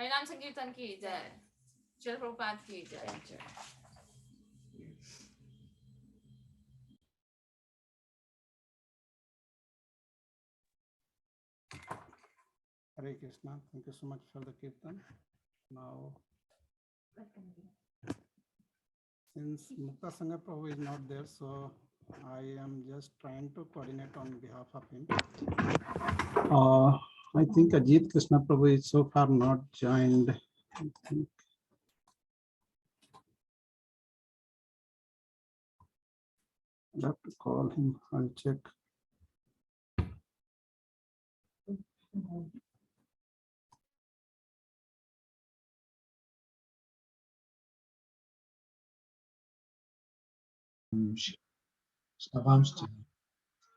हरिनाम संकीर्तन की जय, श्रील प्रभुपाद की जय। Hare Krishna. Thank you so much for the kirtan. Now, since Mukta Sangha Prabhu is not there, so I am just trying to coordinate on behalf of him. I think Ajit Krishna Prabhu is so far not joined. I think I'll have to call him. I'll check.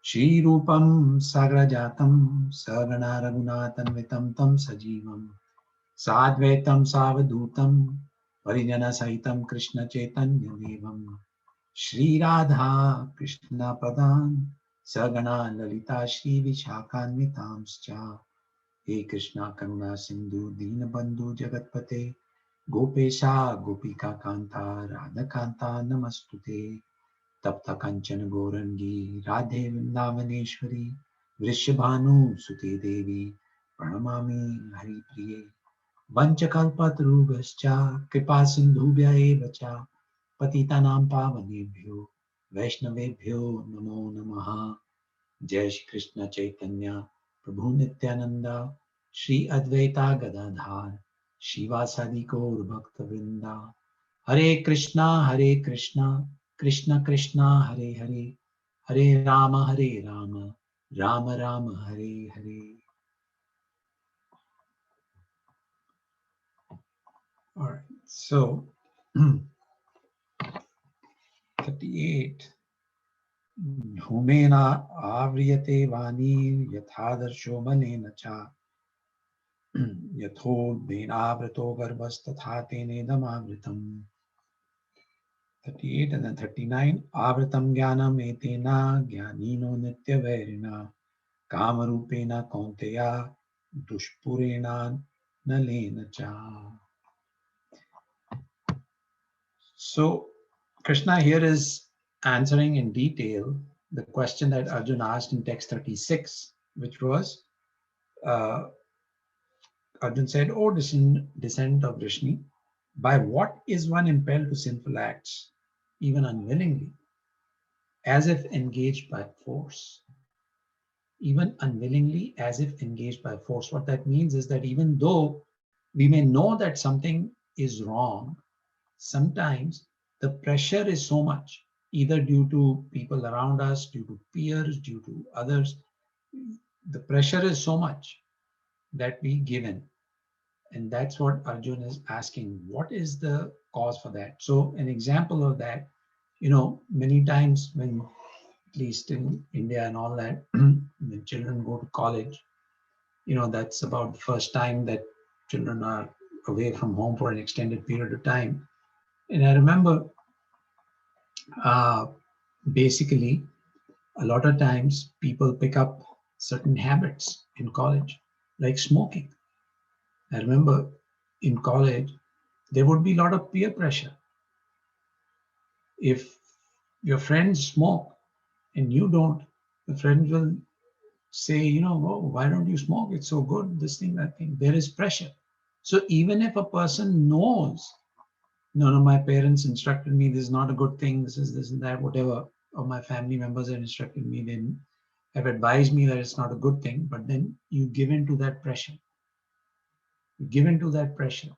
श्रीरूपं साग्रजातं सगणा रघुनाथन्वितं तं सजीवं साद्वैतं सावधूतं परिजनसहितं कृष्णचैतन्यदेवं श्रीराधा कृष्णपदान् सगणा ललिता श्रीविशाखान्वितांश्च हे कृष्णा करुणा सिन्धु दीनबन्धु जगत्पते गोपेशा गोपिका कान्ता राधाकान्ता नमस्तुते तप्त कंचन गौरंगी राधे वृंदावनेश्वरी वृषभानुसुते देवी प्रणमामि हरिप्रिये वंशकल्पतरुभ्यश्च कृपा सिन्धुभ्य एव च पतितानां पावनेभ्यो वैष्णवेभ्यो नमो नमः। जय श्री कृष्ण चैतन्य प्रभु नित्यानंद श्री अद्वैता गदाधार शिवासादि गौर भक्त वृंदा हरे Krishna Krishna Krishna Hare Hare Hare Ram Ram Ram Hare Hare. All right, so 38 धूमेन आव्रियते वाणी यथादर्शो मलेन च यथोद्वेनावृतो गर्भस्तथा तेनेदमावृतम्। 38 and then 39 आवृतं ज्ञानम् एतेन ज्ञानिनो नित्यवैरिणा कामरूपेण कौन्तेय दुष्पुरेण नलेन च। So Krishna here is answering in detail the question that Arjuna asked in text 36, which was Arjuna said, "O descendant of Vrishni, by what is one impelled to sinful acts, even unwillingly, as if engaged by force?" Even unwillingly, as if engaged by force. What that means is that even though we may know that something is wrong, sometimes the pressure is so much, either due to people around us, due to peers, due to others, the pressure is so much that we give in. And that's what Arjuna is asking. What is the cause for that? So an example of that, many times when, at least in India and all that, when children go to college, that's about the first time that children are away from home for an extended period of time. And I remember basically a lot of times people pick up certain habits in college, like smoking. I remember in college, there would be a lot of peer pressure. If your friends smoke and you don't, the friends will say, oh, why don't you smoke? It's so good, this thing, that thing. There is pressure. So even if a person knows, no, my parents instructed me, this is not a good thing, this is this and that, whatever, or my family members have instructed me, they have advised me that it's not a good thing, but then you give in to that pressure. You give in to that pressure,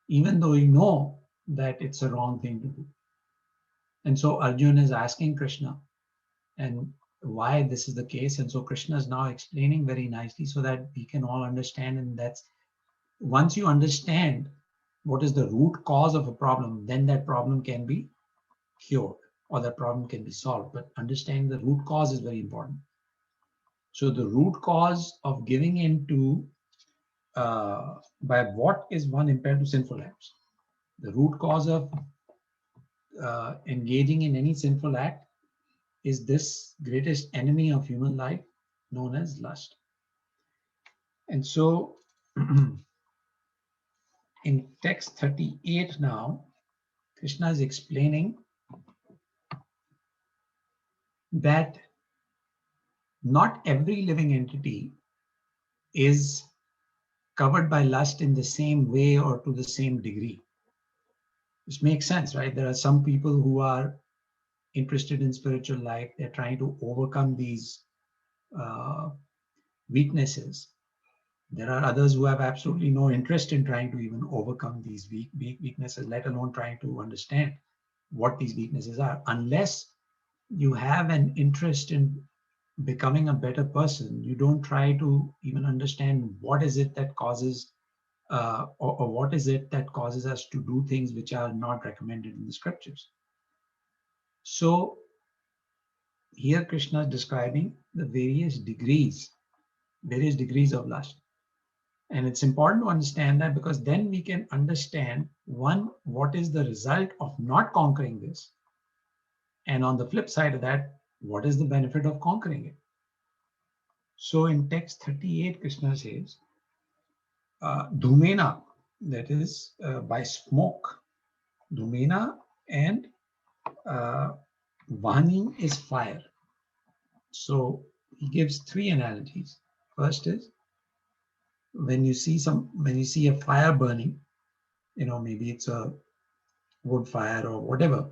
even though you know that it's a wrong thing to do. And so Arjuna is asking Krishna, and why this is the case. And so Krishna is now explaining very nicely so that we can all understand. And that's, once you understand what is the root cause of a problem, then that problem can be cured or that problem can be solved. But understanding the root cause is very important. So the root cause of giving into by what is one impelled to sinful acts? The root cause of engaging in any sinful act is this greatest enemy of human life known as lust. And so in text 38 now, Krishna is explaining that not every living entity is covered by lust in the same way or to the same degree. Which makes sense, right? There are some people who are interested in spiritual life. They're trying to overcome these weaknesses. There are others who have absolutely no interest in trying to even overcome these weaknesses, let alone trying to understand what these weaknesses are. Unless you have an interest in becoming a better person, you don't try to even understand what is it that causes or what is it that causes us to do things which are not recommended in the scriptures. So here Krishna is describing the various degrees of lust. And it's important to understand that, because then we can understand, one, what is the result of not conquering this? And on the flip side of that, what is the benefit of conquering it? So in text 38, Krishna says, Dhumena, that is by smoke. Dhumena, and Vani is fire. So he gives three analogies. First is, when you see a fire burning, maybe it's a wood fire or whatever,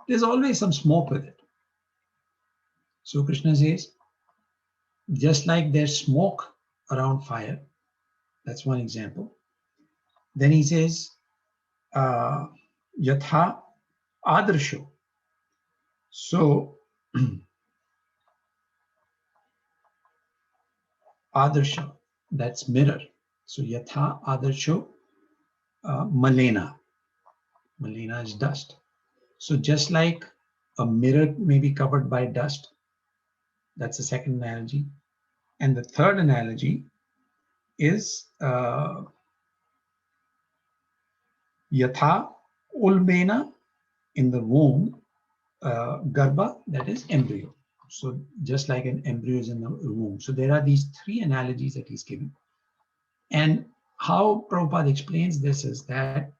there's always some smoke with it. So Krishna says, just like there's smoke around fire, that's one example. Then he says, Yatha Adarsho. So Adarsha, that's mirror. So Yatha Adarsho Malena. Malena is dust. So just like a mirror may be covered by dust, that's the second analogy. And the third analogy is Yatha Ulbena, in the womb, Garbha, that is embryo. So just like an embryo is in the womb. So there are these three analogies that he's giving. And how Prabhupada explains this is that,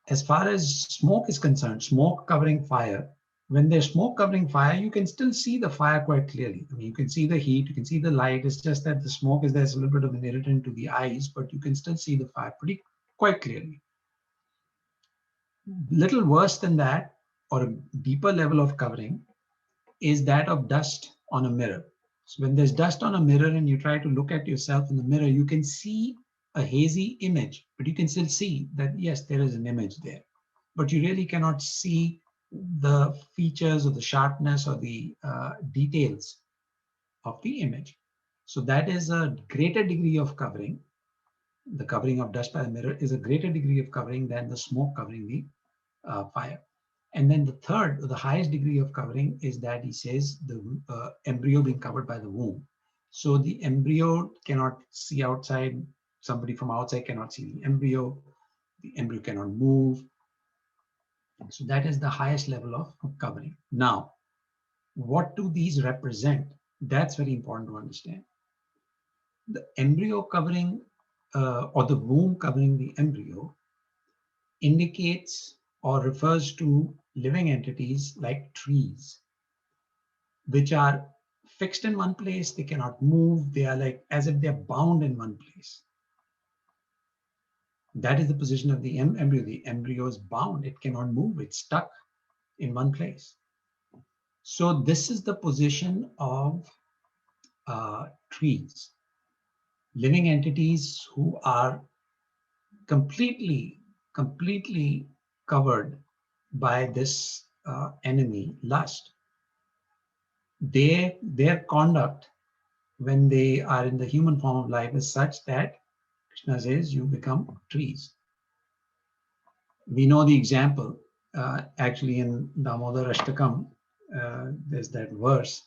as far as smoke is concerned, smoke covering fire, when there's smoke covering fire, you can still see the fire quite clearly. I mean, you can see the heat, you can see the light. It's just that the smoke is, there's a little bit of an irritant to the eyes, but you can still see the fire quite clearly. Little worse than that, or a deeper level of covering, is that of dust on a mirror. So when there's dust on a mirror and you try to look at yourself in the mirror, you can see a hazy image, but you can still see that, yes, there is an image there. But you really cannot see the features or the sharpness or the details of the image. So that is a greater degree of covering. The covering of dust by the mirror is a greater degree of covering than the smoke covering the fire. And then the third, the highest degree of covering, is that he says the embryo being covered by the womb. So the embryo cannot see outside. Somebody from outside cannot see the embryo. The embryo cannot move. So that is the highest level of covering. Now, what do these represent? That's very important to understand. The embryo covering or the womb covering the embryo indicates or refers to living entities like trees, which are fixed in one place. They cannot move. They are like as if they're bound in one place. That is the position of the embryo. The embryo is bound. It cannot move. It's stuck in one place. So this is the position of trees, living entities who are completely covered by this enemy, lust. Their conduct when they are in the human form of life is such that Krishna says you become trees. We know the example actually in Damodar Ashtakam. There's that verse,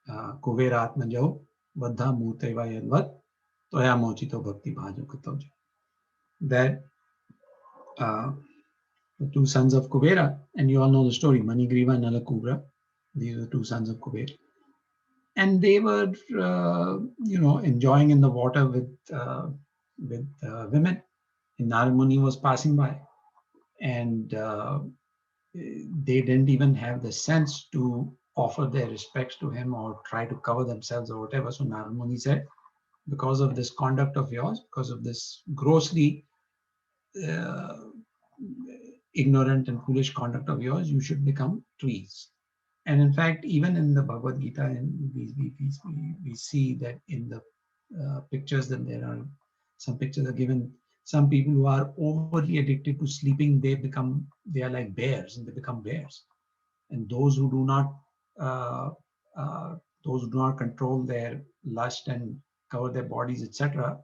Kuveratmajo Vadha Muteva Yadvat Toya Mochito Bhakti Bhajo Katoja. That the two sons of Kuvera, and you all know the story, Manigriva and Nalakubra. These are the two sons of Kuvera. And they were, enjoying in the water with women. And Narad Muni was passing by, and they didn't even have the sense to offer their respects to him or try to cover themselves or whatever. So Narad Muni said, because of this conduct of yours, because of this grossly uh, ignorant and foolish conduct of yours, you should become trees. And in fact, even in the Bhagavad Gita, and we see that in the pictures that there are some pictures are given. Some people who are overly addicted to sleeping, they are like bears, and they become bears. And those who do not uh, those who do not control their lust and cover their bodies, etc.,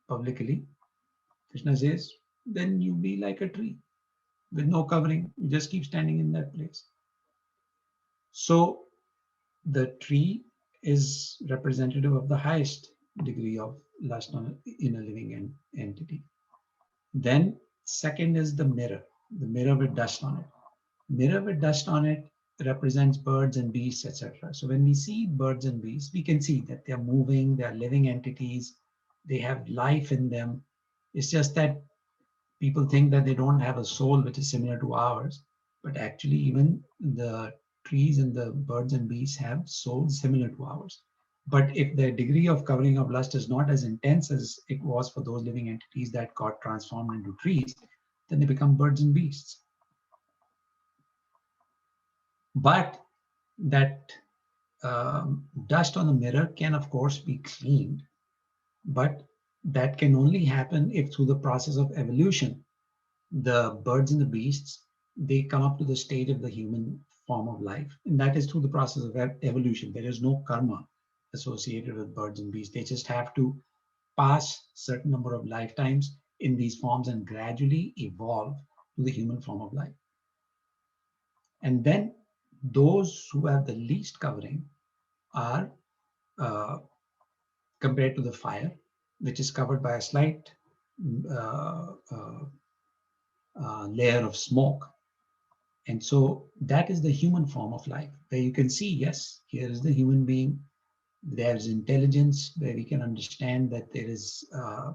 publicly, Krishna says, then you be like a tree with no covering. You just keep standing in that place. So the tree is representative of the highest degree of lust in a living entity. Then second is the mirror with dust on it. Mirror with dust on it represents birds and beasts, etc. So when we see birds and beasts, we can see that they're moving, they're living entities, they have life in them. It's just that people think that they don't have a soul which is similar to ours, but actually even the trees and the birds and beasts have souls similar to ours. But if the degree of covering of lust is not as intense as it was for those living entities that got transformed into trees, then they become birds and beasts. But that dust on the mirror can, of course, be cleaned, but that can only happen if through the process of evolution, the birds and the beasts, they come up to the stage of the human form of life. And that is through the process of evolution. There is no karma associated with birds and beasts. They just have to pass certain number of lifetimes in these forms and gradually evolve to the human form of life. And then those who have the least covering are uh, compared to the fire, which is covered by a slight uh, uh, layer of smoke. And so that is the human form of life, where you can see, yes, here is the human being. There's intelligence, where we can understand that there's a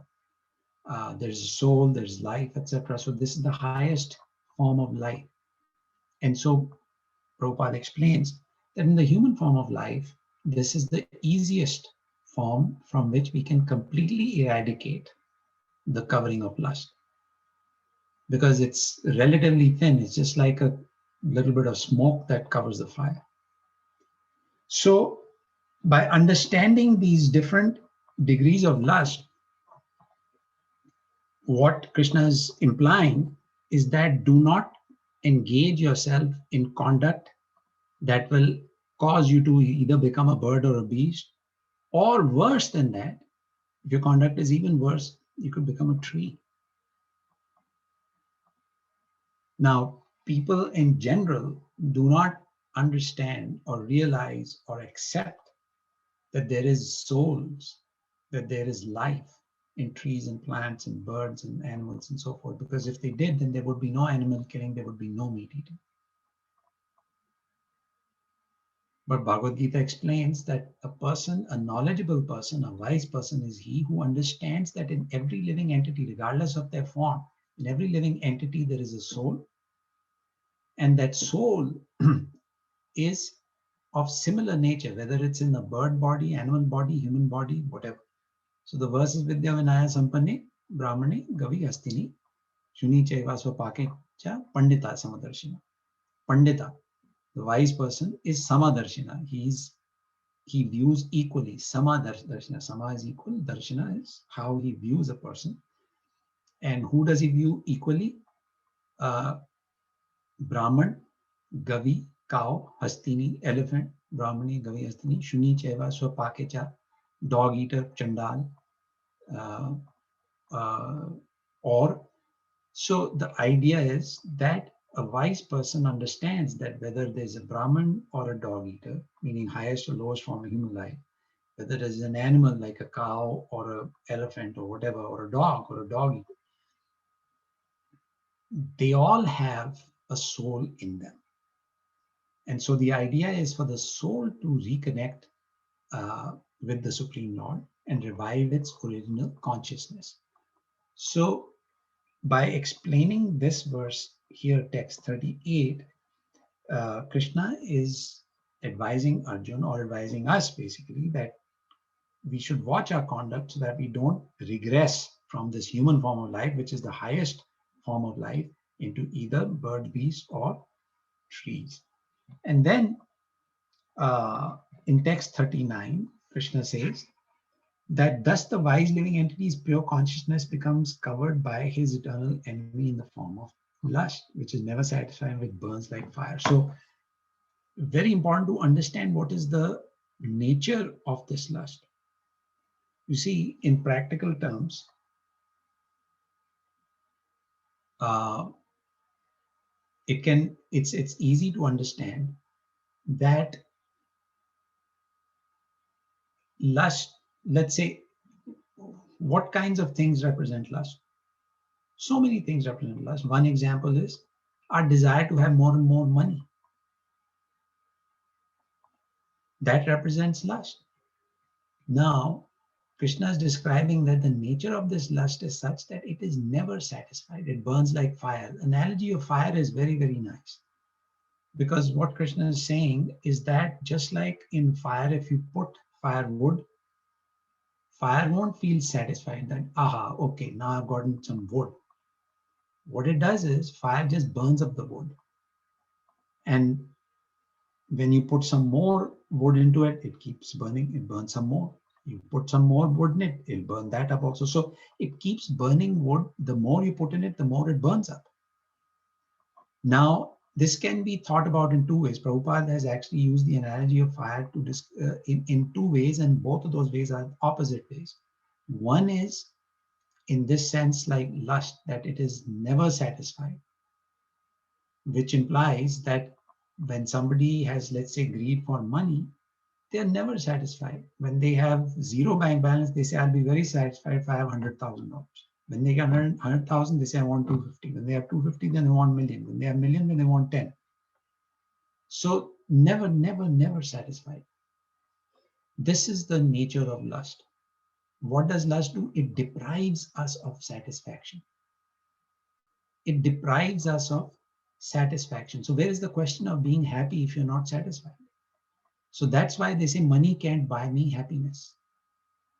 soul, there's life, etc. So this is the highest form of life. And so Prabhupada explains that in the human form of life, this is the easiest form from which we can completely eradicate the covering of lust, because it's relatively thin. It's just like a little bit of smoke that covers the fire. So by understanding these different degrees of lust, what Krishna is implying is that do not engage yourself in conduct that will cause you to either become a bird or a beast, or worse than that, if your conduct is even worse, you could become a tree. Now, people in general do not understand or realize or accept that there is souls, that there is life in trees and plants and birds and animals and so forth. Because if they did, then there would be no animal killing, there would be no meat eating. But Bhagavad Gita explains that a person, a knowledgeable person, a wise person is he who understands that in every living entity, regardless of their form, in every living entity, there is a soul. And that soul is of similar nature, whether it's in a bird body, animal body, human body, whatever. So the verse is Vidya Vinaya Sampanne, Brahmane, Gavi Hastini, Shuni Chaiva Swapake Cha, Pandita Samadarshina. Pandita, the wise person, is Samadarshina. He views equally. Samadarshina. Sama is equal, Darshina is how he views a person. And who does he view equally? Brahman, Gavi, cow, Hastini, elephant, Brahmani, Gavi, Hastini, Shuni Chaiva Swapakecha, dog eater, Chandal, uh, or so the idea is that a wise person understands that whether there's a Brahman or a dog eater, meaning highest or lowest form of human life, whether there's an animal like a cow or an elephant or whatever, or a dog eater, they all have a soul in them. And so the idea is for the soul to reconnect with the Supreme Lord and revive its original consciousness. So by explaining this verse here, text 38, Krishna is advising Arjun, or advising us basically, that we should watch our conduct so that we don't regress from this human form of life, which is the highest form of life, into either bird, beast, or trees. And then in text 39, Krishna says that thus the wise living entity's pure consciousness becomes covered by his eternal enemy in the form of lust, which is never satisfied, which burns like fire. So very important to understand what is the nature of this lust. You see, in practical terms, it's easy to understand that lust, let's say, what kinds of things represent lust? So many things represent lust. One example is our desire to have more and more money. That represents lust. Now, Krishna is describing that the nature of this lust is such that it is never satisfied. It burns like fire. Analogy of fire is very, very nice. Because what Krishna is saying is that just like in fire, if you put firewood, fire won't feel satisfied that, aha, okay, now I've gotten some wood. What it does is fire just burns up the wood. And when you put some more wood into it, it keeps burning, it burns some more. You put some more wood in it, it'll burn that up also. So it keeps burning wood. The more you put in it, the more it burns up. Now, this can be thought about in two ways. Prabhupada has actually used the analogy of fire to in two ways, and both of those ways are opposite ways. One is in this sense like lust, that it is never satisfied, which implies that when somebody has, let's say, greed for money, they're never satisfied. When they have zero bank balance, they say, I'll be very satisfied if I have $100,000. When they get 100,000, they say, I want 250. When they have 250, then they want million. When they have million, then they want 10. So never, never, never satisfied. This is the nature of lust. What does lust do? It deprives us of satisfaction. It deprives us of satisfaction. So where is the question of being happy if you're not satisfied? So that's why they say money can't buy me happiness.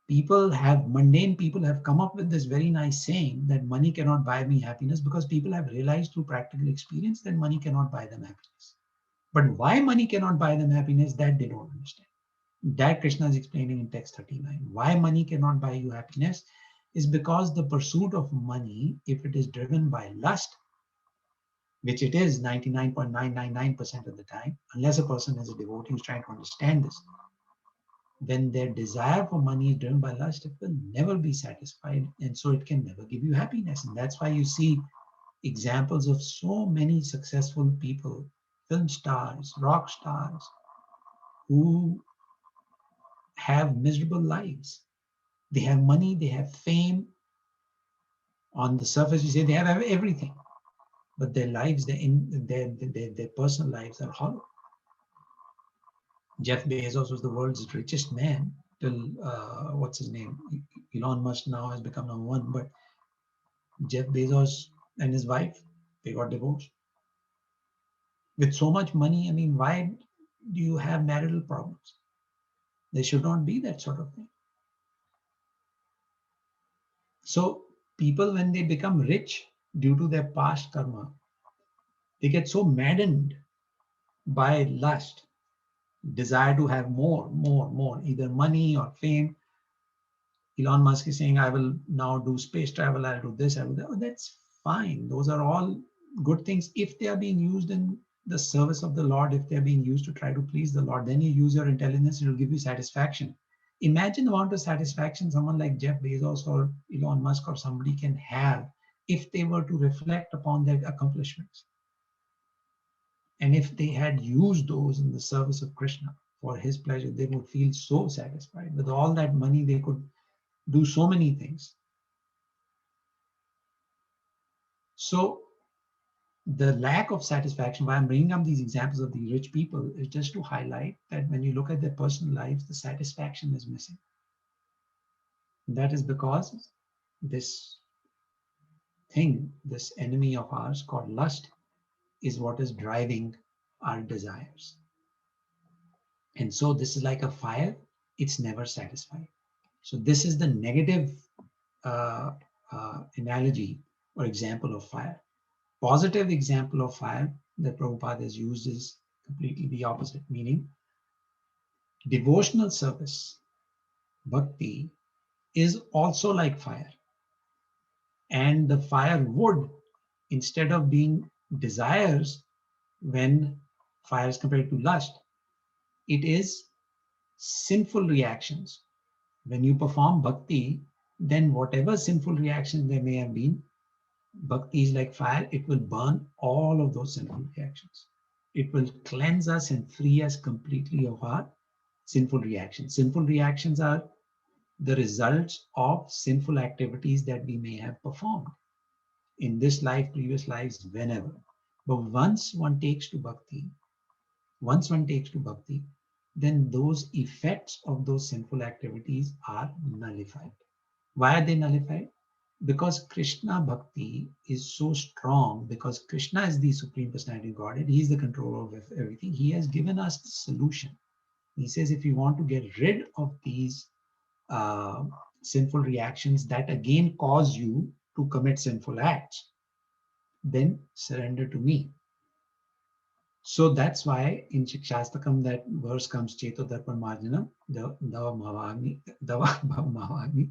Mundane people have come up with this very nice saying that money cannot buy me happiness, because people have realized through practical experience that money cannot buy them happiness. But why money cannot buy them happiness, that they don't understand. That Krishna is explaining in text 39. Why money cannot buy you happiness is because the pursuit of money, if it is driven by lust, which it is 99.999% of the time, unless a person is a devotee who's trying to understand this, when their desire for money is driven by lust, it will never be satisfied, and so it can never give you happiness. And that's why you see examples of so many successful people, film stars, rock stars, who have miserable lives. They have money, they have fame. On the surface, you say they have everything, but their lives, their personal lives are hollow. Jeff Bezos was the world's richest man till, what's his name? Elon Musk now has become number one, but Jeff Bezos and his wife, they got divorced. With so much money, I mean, why do you have marital problems? There should not be that sort of thing. So people, when they become rich due to their past karma, they get so maddened by lust, desire to have more, either money or fame. Elon Musk is saying, I will now do space travel, I'll do this, I will do that. Oh, that's fine. Those are all good things if they are being used in the service of the Lord, if they're being used to try to please the Lord. Then you use your intelligence, it will give you satisfaction. Imagine the amount of satisfaction someone like Jeff Bezos or Elon Musk or somebody can have if they were to reflect upon their accomplishments. And if they had used those in the service of Krishna for his pleasure, they would feel so satisfied. With all that money, they could do so many things. So the lack of satisfaction, why I'm bringing up these examples of the rich people, is just to highlight that when you look at their personal lives, the satisfaction is missing. That is because this thing, this enemy of ours called lust, is what is driving our desires. And so this is like a fire, it's never satisfied. So this is the negative analogy or example of fire. Positive example of fire that Prabhupada has used is completely the opposite, meaning devotional service, bhakti, is also like fire. And the fire would, instead of being desires when fire is compared to lust, it is sinful reactions. When you perform bhakti, then whatever sinful reactions there may have been, bhakti is like fire, it will burn all of those sinful reactions. It will cleanse us and free us completely of our sinful reactions. Sinful reactions are the results of sinful activities that we may have performed in this life, previous lives, whenever. But once one takes to bhakti, then those effects of those sinful activities are nullified. Why are they nullified? Because Krishna bhakti is so strong, because Krishna is the Supreme Personality of Godhead, he is the controller of everything. He has given us the solution. He says, if you want to get rid of these sinful reactions that again cause you to commit sinful acts, then surrender to me. So that's why in Shikshastakam that verse comes, Cheto Darpan Marjanam, Dava Bhavagni.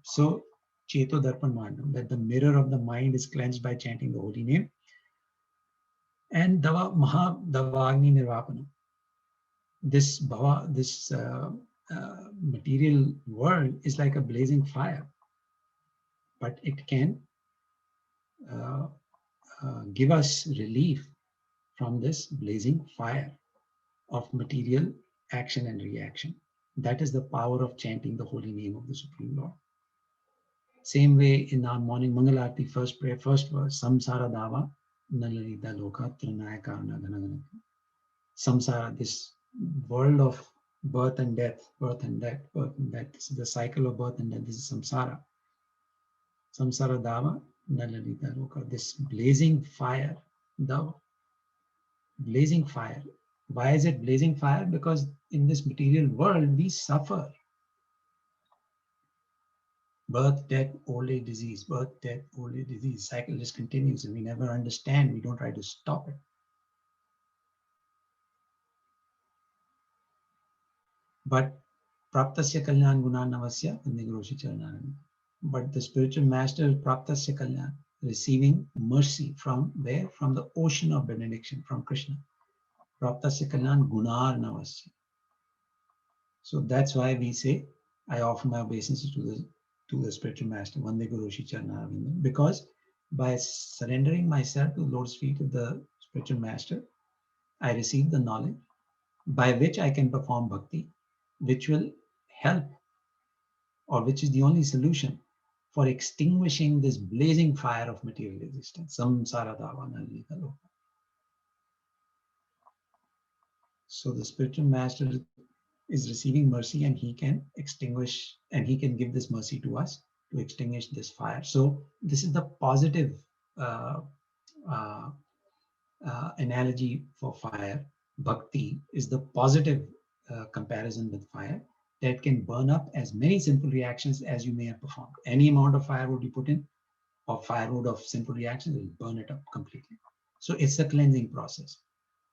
So Cheto Darpan Marjanam, that the mirror of the mind is cleansed by chanting the holy name. And Davagni Nirvapanam. This material world is like a blazing fire, but it can give us relief from this blazing fire of material action and reaction. That is the power of chanting the holy name of the Supreme Lord. Same way in our morning Mangalarti, first prayer, first verse, Samsara Dava, Nalalita Loka, Trinaya Karna Ganagana. Samsara, this world of birth and death, birth and death, birth and death. This is the cycle of birth and death. This is samsara. Samsara Dava, Nalalita Loka. This blazing fire, the blazing fire. Why is it blazing fire? Because in this material world, we suffer. Birth, death, old age, disease, birth, death, old age, disease. Cycle just continues and we never understand. We don't try to stop it. But Praptasya Kalyan Gunanavasya Nigroshi Charanarani. But the spiritual master is Praptasya Kalyan, receiving mercy from where? From the ocean of benediction, from Krishna. Praptasya Kalyan Gunarnavasya. So that's why we say, I offer my obeisances to the spiritual master, Vande Gurushi Charanarani, because by surrendering myself to the Lord's feet of the spiritual master, I receive the knowledge by which I can perform bhakti, which will help, or which is the only solution for extinguishing this blazing fire of material existence. Samsara Davana Lita Loka. So the spiritual master is receiving mercy and he can extinguish, and he can give this mercy to us to extinguish this fire. So this is the positive analogy for fire. Bhakti is the positive comparison with fire that can burn up as many sinful reactions as you may have performed. Any amount of firewood you put in, or firewood of sinful reactions, will burn it up completely. So it's a cleansing process.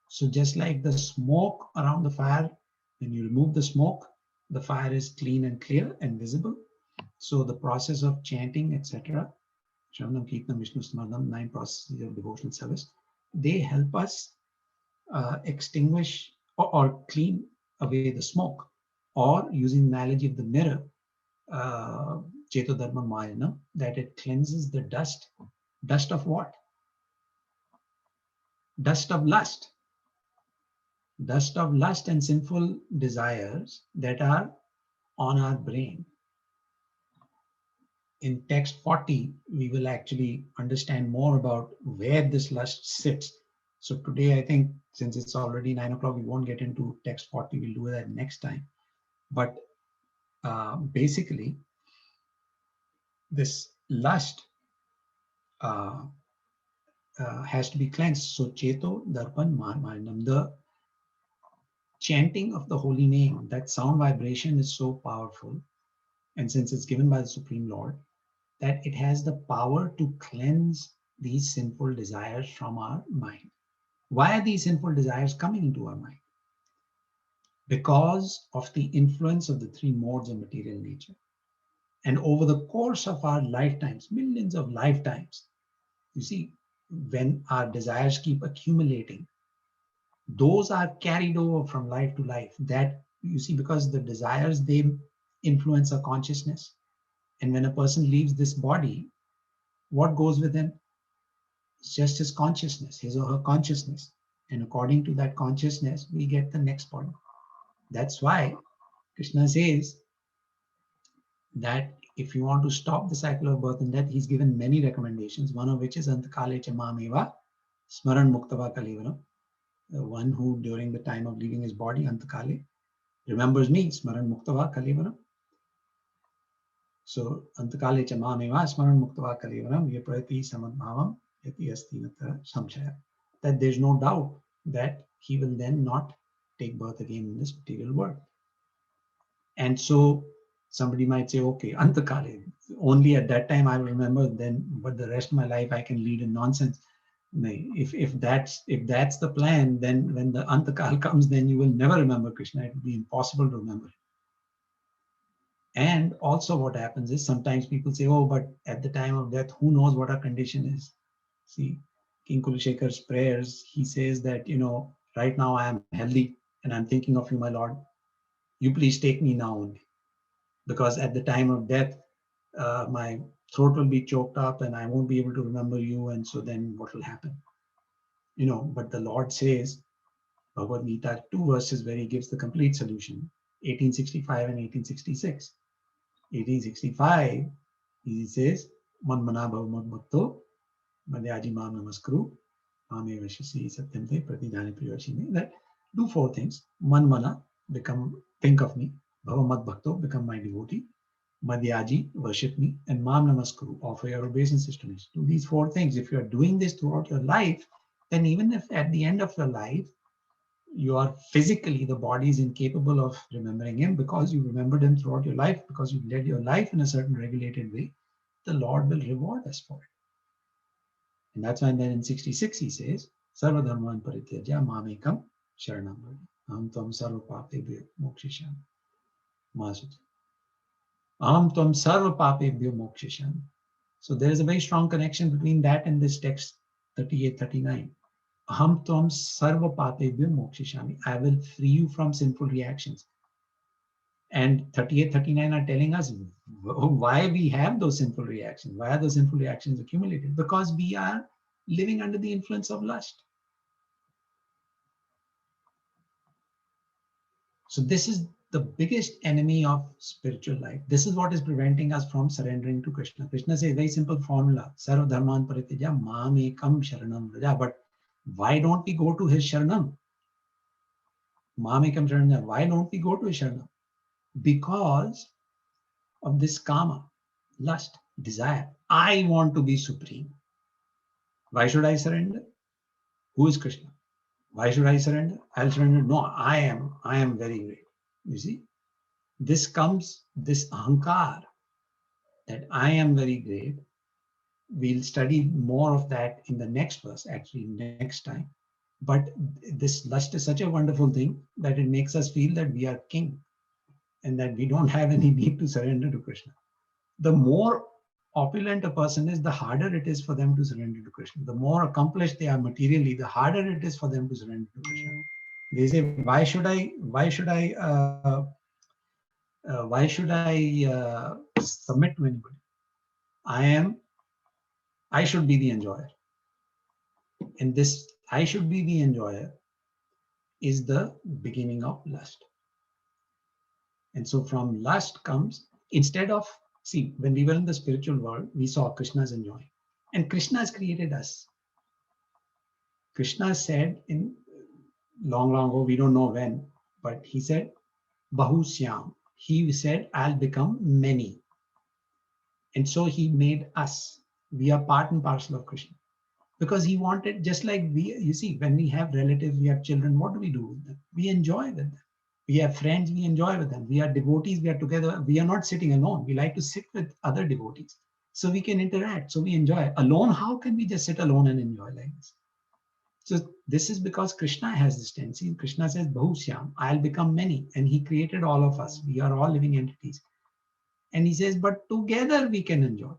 So just like the smoke around the fire, when you remove the smoke, the fire is clean and clear and visible. So the process of chanting, etc., Shravanam, Kirtanam, Vishnu Smaranam, 9 processes of devotional service, they help us extinguish or clean away the smoke, or using the analogy of the mirror, Cheto Dharma Mayana, that it cleanses the dust. Dust of what? Dust of lust. Dust of lust and sinful desires that are on our brain. In text 40, we will actually understand more about where this lust sits. So today, I think, since it's already 9 o'clock, we won't get into text 40. We'll do that next time. But basically, this lust has to be cleansed. So Cheto Darpan Maranam, the chanting of the holy name, that sound vibration is so powerful. And since it's given by the Supreme Lord, that it has the power to cleanse these sinful desires from our mind. Why are these sinful desires coming into our mind? Because of the influence of the three modes of material nature. And over the course of our lifetimes, millions of lifetimes, you see, when our desires keep accumulating, those are carried over from life to life. That, you see, because the desires, they influence our consciousness. And when a person leaves this body, what goes with him? It's just his consciousness, his or her consciousness. And according to that consciousness, we get the next body. That's why Krishna says that if you want to stop the cycle of birth and death, he's given many recommendations, one of which is Antakale cha mameva smaran muktava kalivanam. The one who during the time of leaving his body, Antakale, remembers me, smaran muktava kalivanam. So Antakale cha mameva smaran muktava kalivanam yaprati samadbhavam yati astinata samshaya. That there's no doubt that he will then not take birth again in this material world. And so somebody might say, okay, Antakale, only at that time I will remember, then but the rest of my life I can lead in nonsense. If that's the plan, then when the Antakal comes, then you will never remember Krishna. It will be impossible to remember. And also what happens is sometimes people say, oh, but at the time of death, who knows what our condition is? See, King Kulashekar's prayers, he says that, right now I am healthy and I'm thinking of you, my Lord. You please take me now only. Because at the time of death, my throat will be choked up and I won't be able to remember you. And so then what will happen? But the Lord says, Bhagavad Gita, 2 verses where he gives the complete solution, 1865 and 1866. 1865, he says, Man mana bhav mad bhakto, madhyaji mam namaskru, mame vashasi satyam te pratidhani priyashine. That do 4 things. Man mana, think of me. Bhava mad bhakto, become my devotee. Madhyaji, worship me. And mam namaskru, offer your obeisances to me. Do these 4 things. If you are doing this throughout your life, then even if at the end of your life, you are physically, the body is incapable of remembering him because you remembered him throughout your life, because you led your life in a certain regulated way, the Lord will reward us for it. And that's why then in 66 he says, Sarva dharman parityaja mamekam sharanam aham tvam sarva papebhyo mokshishami. Mahasutra. Aham tvam sarva papebhyo mokshishami. So there is a very strong connection between that and this text 38-39. Aham tvam sarva papebhyo mokshishami. I will free you from sinful reactions. And 38-39 are telling us why we have those sinful reactions. Why are those sinful reactions accumulated? Because we are living under the influence of lust. So this is the biggest enemy of spiritual life. This is what is preventing us from surrendering to Krishna. Krishna says, very simple formula, Sarva dharman parityaja mamekam sharanam vraja. But why don't we go to his sharanam? Mamekam sharanam. Why don't we go to his sharanam? Because of this kama, lust, desire. I want to be supreme. Why should I surrender? Who is Krishna? Why should I surrender? I'll surrender. No, I am very great. You see, this ahankar, that I am very great. We'll study more of that in the next verse, actually next time. But this lust is such a wonderful thing that it makes us feel that we are king and that we don't have any need to surrender to Krishna. The more opulent a person is, the harder it is for them to surrender to Krishna. The more accomplished they are materially, the harder it is for them to surrender to Krishna. They say, why should I submit to anybody? I should be the enjoyer. And this I should be the enjoyer is the beginning of lust. And so from lust comes, instead of, see, when we were in the spiritual world, we saw Krishna's enjoying. And Krishna has created us. Krishna said in long ago, we don't know when, but he said, Bahusyam. He said, I'll become many. And so he made us. We are part and parcel of Krishna. Because he wanted, just like we, you see, when we have relatives, we have children, what do we do with them? We enjoy with them. We have friends, we enjoy with them. We are devotees, we are together. We are not sitting alone. We like to sit with other devotees. So we can interact, so we enjoy. Alone, how can we just sit alone and enjoy like this? So this is because Krishna has this tendency. Krishna says, Bahusyam, I'll become many. And he created all of us. We are all living entities. And he says, but together we can enjoy.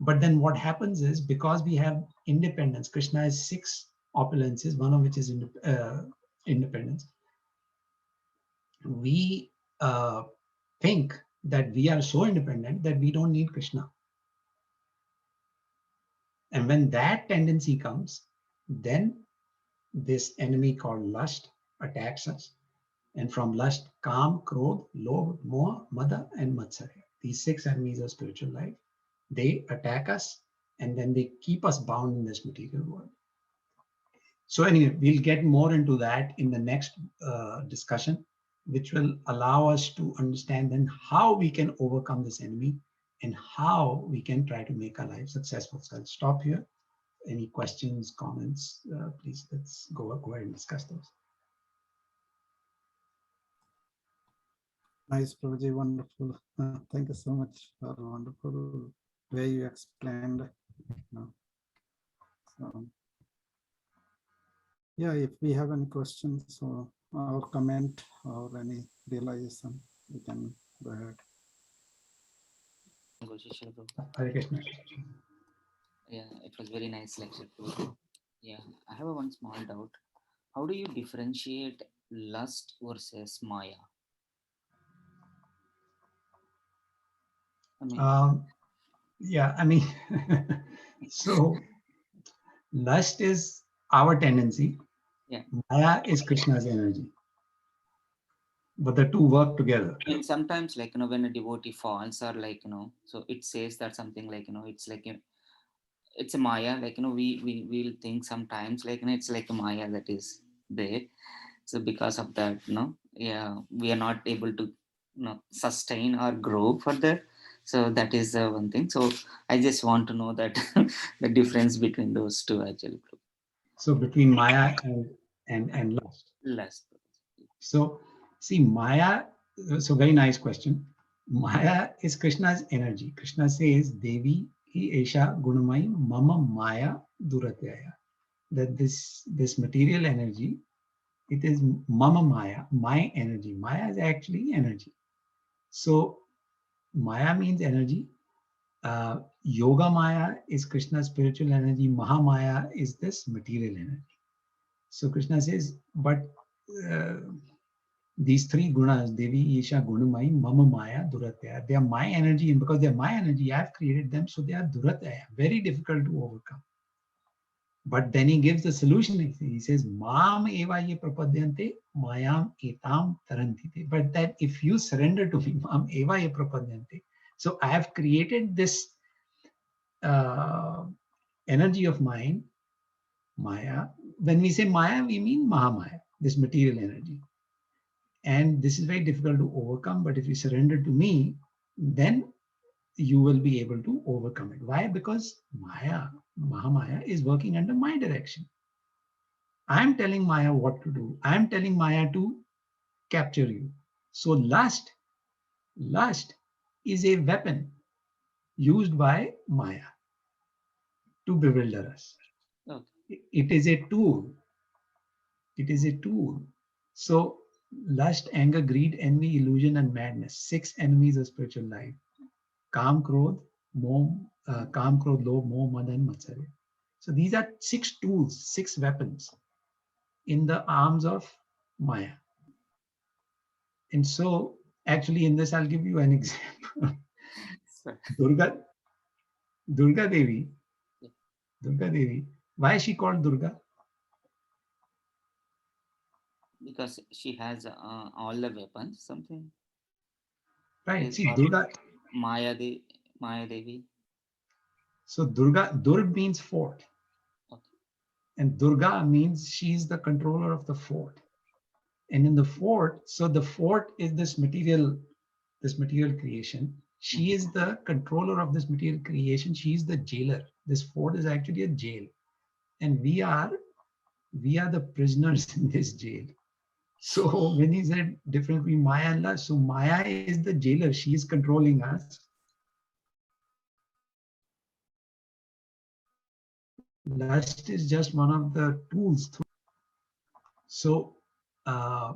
But then what happens is, because we have independence, Krishna has 6 opulences, one of which is independence. We think that we are so independent that we don't need Krishna. And when that tendency comes, then this enemy called lust attacks us. And from lust, Kam, Krodh, Lobh, Moha, Mada, and Matsarya. These 6 enemies of spiritual life, they attack us and then they keep us bound in this material world. So anyway, we'll get more into that in the next discussion, which will allow us to understand then how we can overcome this enemy and how we can try to make our life successful. So I'll stop here. Any questions, comments, please, let's go ahead and discuss those. Nice, Prabhuji, wonderful. Thank you so much for a wonderful way you explained. So, yeah, if we have any questions or comment or any realization, we can go ahead. Hare Krishna. Yeah, it was very nice lecture. Yeah, I have one small doubt. How do you differentiate lust versus Maya? I mean, Yeah, I mean, so lust is our tendency. Yeah. Maya is Krishna's energy. But the two work together. I mean, sometimes, like, when a devotee falls, or like, so it says that something like, it's like it's a Maya, like, we will think sometimes, like, it's like a Maya that is there. So because of that, yeah, we are not able to, sustain or grow further. So that is the one thing. So I just want to know that the difference between those two, actually. So between Maya and lust. Lust. So see, Maya, so very nice question. Maya is Krishna's energy. Krishna says, Devi hi esha gunamai mama maya duratyaya. That this material energy, it is mama maya, my energy. Maya is actually energy. So Maya means energy. Yoga Maya is Krishna's spiritual energy. Mahamaya is this material energy. So Krishna says, but these 3 gunas, Devi, Isha, Gunamai, Mama Maya, Duratya, they are my energy, and because they are my energy, I have created them, so they are Duratya, very difficult to overcome. But then he gives the solution. He says, Mam eva ye prapadyante, mayam etam tarantite. But that if you surrender to me, Mam eva ye prapadyante. So I have created this energy of mine, Maya. When we say Maya, we mean Mahamaya, this material energy. And this is very difficult to overcome, but if you surrender to me, then you will be able to overcome it. Why? Because Maya, Mahamaya, is working under my direction. I'm telling Maya what to do. I'm telling Maya to capture you. So lust is a weapon used by Maya to bewilder us. Okay. It is a tool. It is a tool. So lust, anger, greed, envy, illusion, and madness, 6 enemies of spiritual life. Kam, Krodh, Lobh, Moh, Mad, and Matsarya. So these are 6 tools, 6 weapons in the arms of Maya. And so actually in this, I'll give you an example. Durga Devi. Why is she called Durga? Because she has all the weapons, something. Right. See, Durga. Maya Devi. So Durg means fort. Okay. And Durga means she's the controller of the fort. And in the fort, so the fort is this material creation. She is the controller of this material creation. She is the jailer. This fort is actually a jail. And we are the prisoners in this jail. So when he said difference between Maya and lust, so Maya is the jailer. She is controlling us. Lust is just one of the tools. So Prabhuji,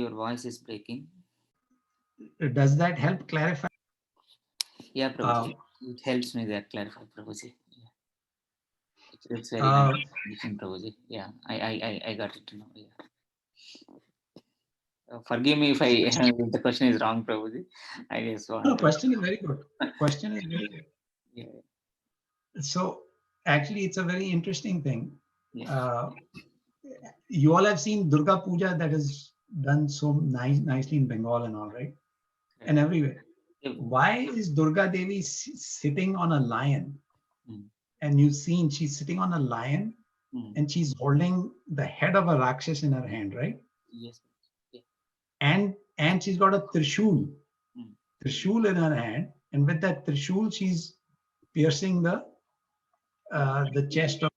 your voice is breaking. does that help clarify? Yeah, Prabhuji. It helps me that clarify, Prabhuji. Yeah. It's very Uh, nice explanation, Prabhuji. Yeah, I got it to know. Yeah. Forgive me if if the question is wrong, Prabhuji. I just want. No, question is very good. Question is very good. Yeah. So actually, it's a very interesting thing. Yeah. You all have seen Durga Puja that is done so nicely in Bengal and all, right? And everywhere. Yeah. Why is Durga Devi sitting on a lion? Mm. And you've seen she's sitting on a lion and she's holding the head of a Rakshas in her hand, right? Yes. Yeah. And she's got a Trishul in her hand, and with that Trishul, she's piercing the chest of.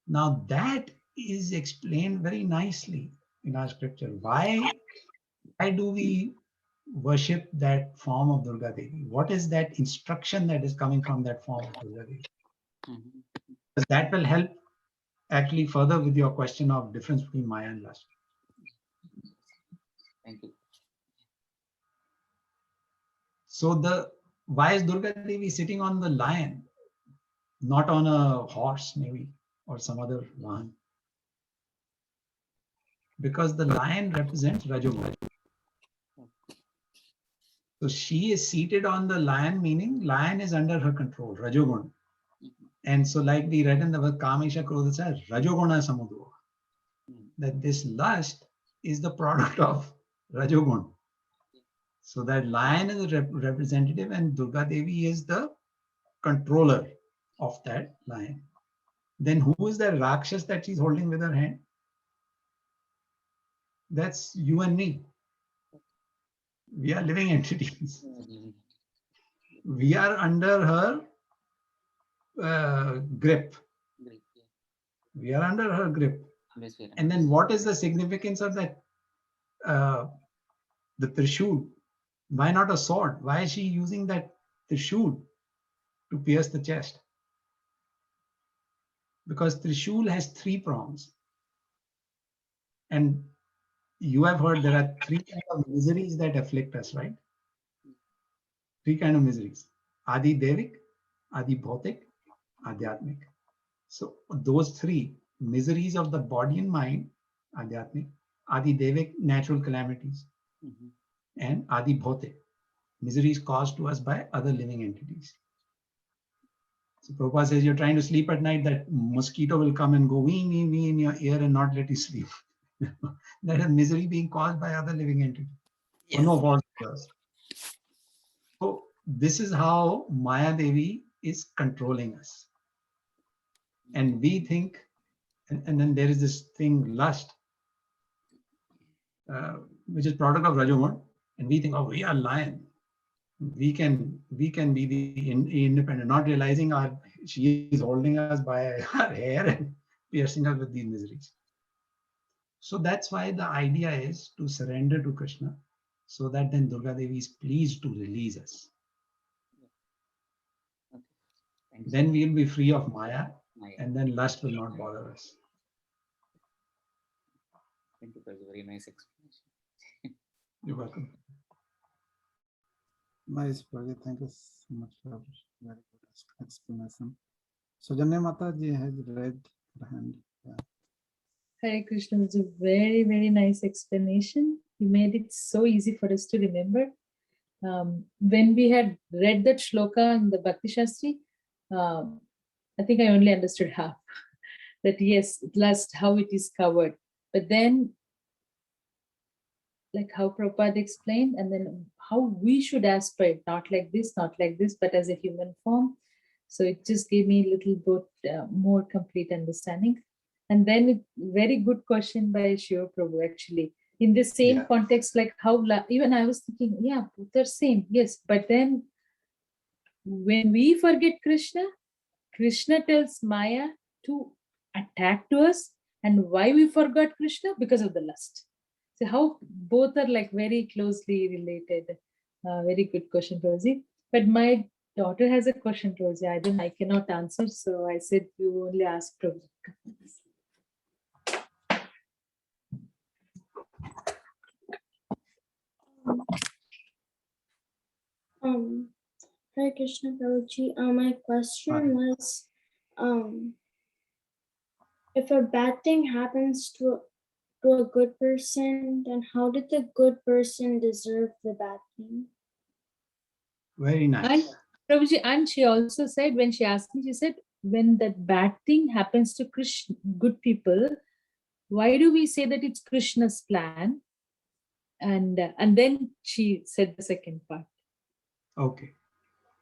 Now that is explained very nicely in our scripture. Why do we worship that form of Durga Devi? What is that instruction that is coming from that form of Durga Devi? Because that will help actually further with your question of difference between Maya and lust. Thank you. So why is Durga Devi sitting on the lion, not on a horse maybe or some other one? Because the lion represents Rajogun. So she is seated on the lion, meaning lion is under her control, Rajogun. And so like we read in the word Kamesha Krodha, Rajoguna Samudho, that this lust is the product of Rajogun. So that lion is a representative and Durga Devi is the controller of that lion. Then who is the Rakshas that she's holding with her hand? That's you and me. We are living entities. We are under her grip. We are under her grip. And then what is the significance of that? The Trishul. Why not a sword? Why is she using that Trishul to pierce the chest? Because Trishul has 3 prongs. And you have heard there are 3 kinds of miseries that afflict us, right? 3 kinds of miseries. Adi Devik, Adi Bhautik, Adhyatmik. So those 3 miseries of the body and mind, Adhyatmik, Adi Devik, natural calamities, and Adi Bhautik, miseries caused to us by other living entities. So Prabhupada says you're trying to sleep at night, that mosquito will come and go wee, wee, wee in your ear and not let you sleep. That is misery being caused by other living entities. Yes. For no fault of yours. So this is how Maya Devi is controlling us. And we think, and then there is this thing, lust, which is product of Rajogun, and we think, oh, we are lion. We can be the independent, not realizing she is holding us by our hair and piercing us with these miseries. So that's why the idea is to surrender to Krishna, so that then Durga Devi is pleased to release us. Then we will be free of Maya, and then lust will not bother us. Thank you for the very nice explanation. You're welcome. Nice, Prabhu. Thank you so much for very good explanation. So Janya Mata ji has raised her hand. Yeah. Hare Krishna, it's a very, very nice explanation. You made it so easy for us to remember. When we had read that shloka in the Bhakti Shastri, I think I only understood half. That yes, last how it is covered. But then, like how Prabhupada explained, and then how we should aspire, not like this, but as a human form. So it just gave me a little bit more complete understanding. And then very good question by Shiva Prabhu, actually. in the same Yeah. context, like how even I was thinking, yeah, both are same, yes. But then when we forget Krishna, Krishna tells Maya to attack to us. And why we forgot Krishna? Because of the lust. So how both are like very closely related. Very good question, Rosie. But my daughter has a question, Rosie. I cannot answer. So I said you only ask Rosie. Hare Krishna Prabhuji. My question Hi. was, if a bad thing happens to a good person, then how did the good person deserve the bad thing? Very nice. And Prabhuji, and she also said, when she asked me, she said, when that bad thing happens to Krishna, good people, why do we say that it's Krishna's plan? And then she said the second part. Okay.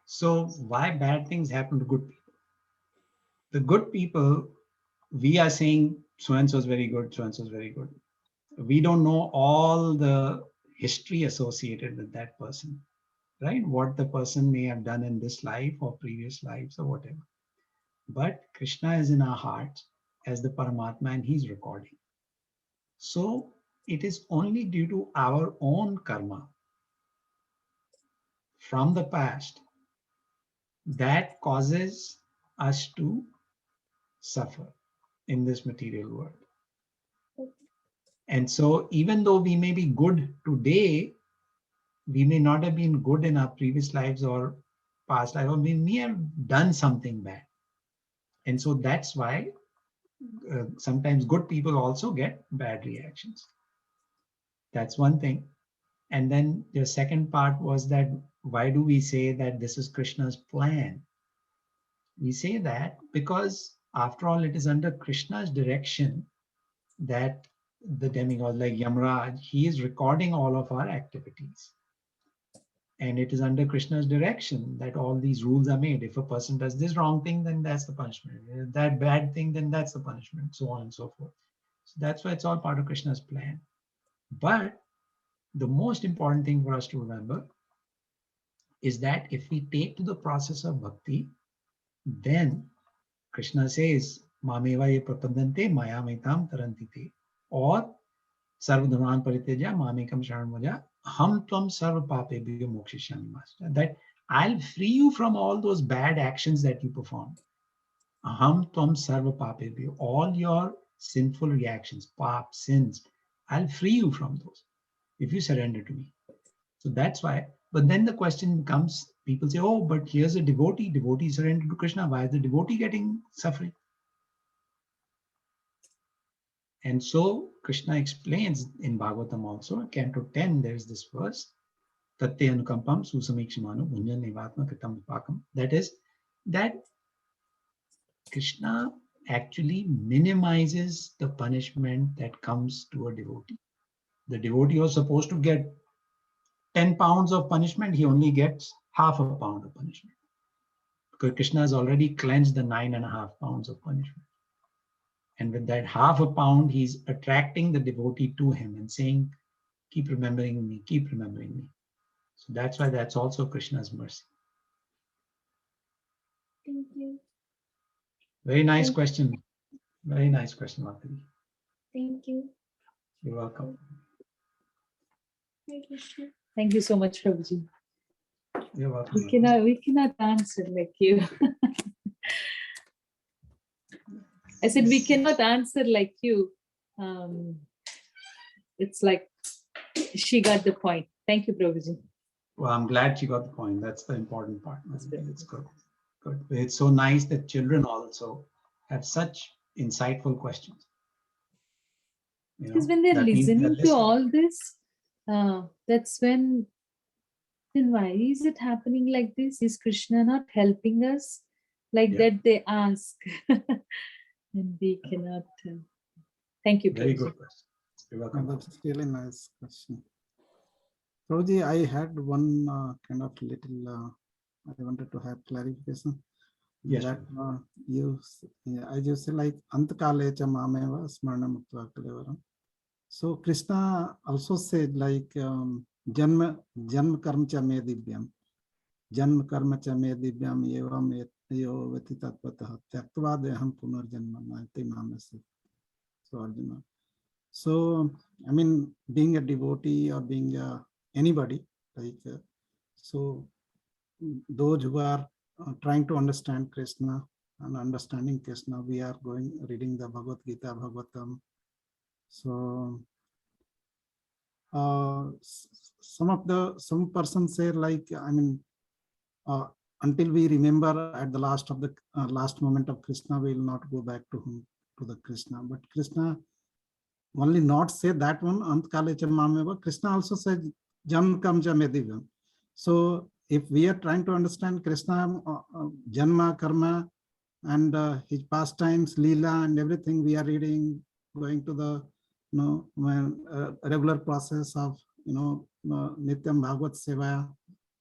So why bad things happen to good people? The good people, we are saying so-and-so is very good, so-and-so is very good. We don't know all the history associated with that person, right? What the person may have done in this life or previous lives or whatever. But Krishna is in our hearts as the Paramatma and he's recording. So it is only due to our own karma from the past that causes us to suffer in this material world. And so even though we may be good today, we may not have been good in our previous lives or past life, or we may have done something bad. And so that's why sometimes good people also get bad reactions. That's one thing. And then the second part was that why do we say that this is Krishna's plan? We say that because after all, it is under Krishna's direction that the demigod like Yamraj, he is recording all of our activities. And it is under Krishna's direction that all these rules are made. If a person does this wrong thing, then that's the punishment. If that bad thing, then that's the punishment, so on and so forth. So that's why it's all part of Krishna's plan. But the most important thing for us to remember is that if we take to the process of bhakti, then Krishna says, Mameva ye prapadante mayamitam tarantite, or Sarvadhaman pariteja mamekam sharanvaja, ham tvam sarva papebhyo mokshishami master. That I'll free you from all those bad actions that you perform. Aham tvam sarva papebhyo, all your sinful reactions, pap, sins, I'll free you from those if you surrender to me. So that's why. But then the question comes, people say, oh, but here's a devotee surrendered to Krishna. Why is the devotee getting suffering? And so Krishna explains in Bhagavatam also, Canto 10, there's this verse, Tatte anukampam susamikshimanu bhunjan nivatma kritam vipakam. That is, that Krishna actually minimizes the punishment that comes to a devotee. The devotee was supposed to get 10 pounds of punishment, he only gets half a pound of punishment. Because Krishna has already cleansed the 9.5 pounds of punishment. And with that half a pound, he's attracting the devotee to him and saying, keep remembering me, keep remembering me. So that's why that's also Krishna's mercy. Thank you. Very nice question. Very nice question, Bhakti. Thank you. You're welcome. Hare Krishna. Thank you so much, Prabhuji. You're welcome. We cannot answer like you. I said we cannot answer like you. It's like she got the point. Thank you, Prabhuji. Well, I'm glad she got the point. That's the important part. That's good. It's good. Good. It's so nice that children also have such insightful questions. You know, Because when they're that means listening to listening. all this, that's when, then why is it happening like this? Is Krishna not helping us? Like Yeah. that they ask. And we cannot. Thank you, Very Prabhuji. good question. You're welcome. That's really nice question. Prabhuji, I had one kind of little, I wanted to have clarification. Yes, That as you say, like, Antakalecha mameva smaranam uttva kalevaram. So Krishna also said like janma karma cha me divyam, janma karma cha me divyam evam yo veti tatvatah tyaktva deham punarjanma naiti mamasi. So Arjuna. So I mean, being a devotee or being anybody, like so those who are trying to understand Krishna and understanding Krishna, we are reading the Bhagavad Gita, Bhagavatam. So some persons say like, I mean, until we remember at the last moment of Krishna, we will not go back to the Krishna. But Krishna only not say that one, Antkale cha mameva. Krishna also said Janma karma cha me divyam. So if we are trying to understand Krishna, Janma, Karma, and his pastimes, Leela, and everything, we are reading, going to the regular process of Nityam Bhagavad Seva,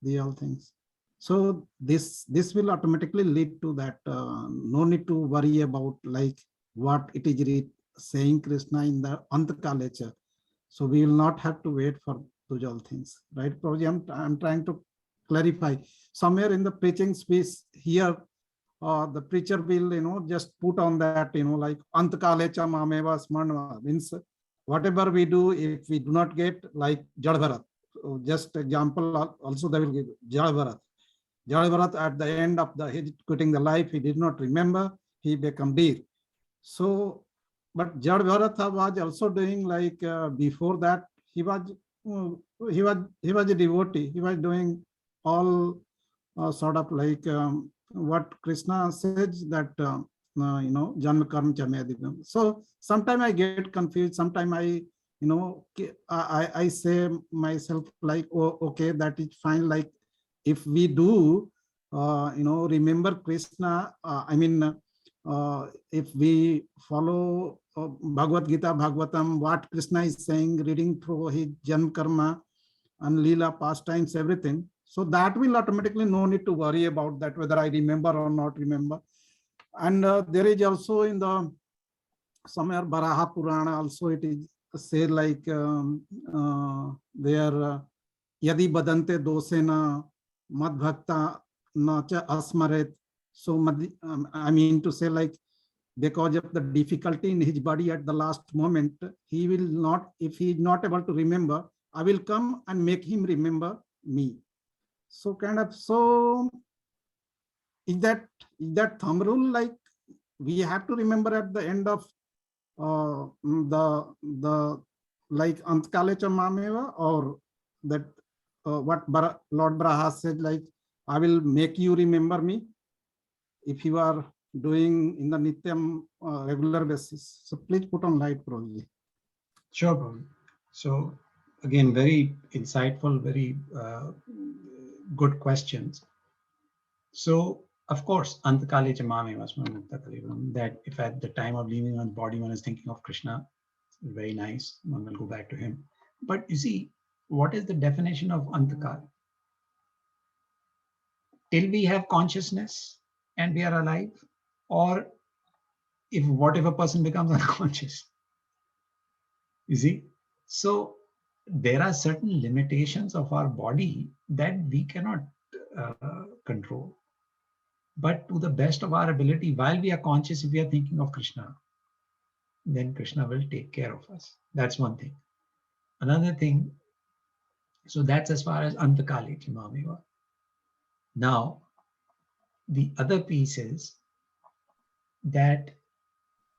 the all things. So this will automatically lead to that. No need to worry about like what it is saying Krishna in the Antkalecha. So we will not have to wait for those all things, right? Probably I'm trying to clarify. Somewhere in the preaching space here, the preacher will, just put on that, like Antkalecha mameva smarnava, means whatever we do, if we do not get like Jadbharat, just example, also they will give Jadbharat. Jadbharat at the end of his quitting the life, he did not remember, he became deer. So, but Jadbharata was also doing like before that, he was a devotee. He was doing all sort of like what Krishna says that Janma karma cha me divyam. So sometimes I get confused. Sometimes I say myself like, oh, okay, that is fine. Like if we do remember Krishna, if we follow Bhagavad Gita, Bhagavatam, what Krishna is saying, reading through his Janma karma and Leela, pastimes, everything. So that will automatically no need to worry about that, whether I remember or not remember. And there is also in the somewhere Baraha Purana also it is said like there Yadi Badante Dosena Mad Bhakta Nacha Asmaret. So I mean to say like, because of the difficulty in his body at the last moment, he will not, if he is not able to remember, I will come and make him remember me. So kind of, so is that thumb rule, like we have to remember at the end of the like Antkalecha mameva, or that what Lord Braha said, like I will make you remember me if you are doing in the Nityam regular basis. So please put on light, Prabhuji. Sure, Prabhu. So again, very insightful, very good questions. So of course, Antakale cha mameva smarmukta kalivam, that if at the time of leaving one's body one is thinking of Krishna, very nice, one will go back to him. But you see, what is the definition of Antakal? Till we have consciousness and we are alive, or what if a person becomes unconscious? You see, so there are certain limitations of our body that we cannot control. But to the best of our ability, while we are conscious, if we are thinking of Krishna, then Krishna will take care of us. That's one thing. Another thing, so that's as far as Antakale cha mameva. Now, the other piece is that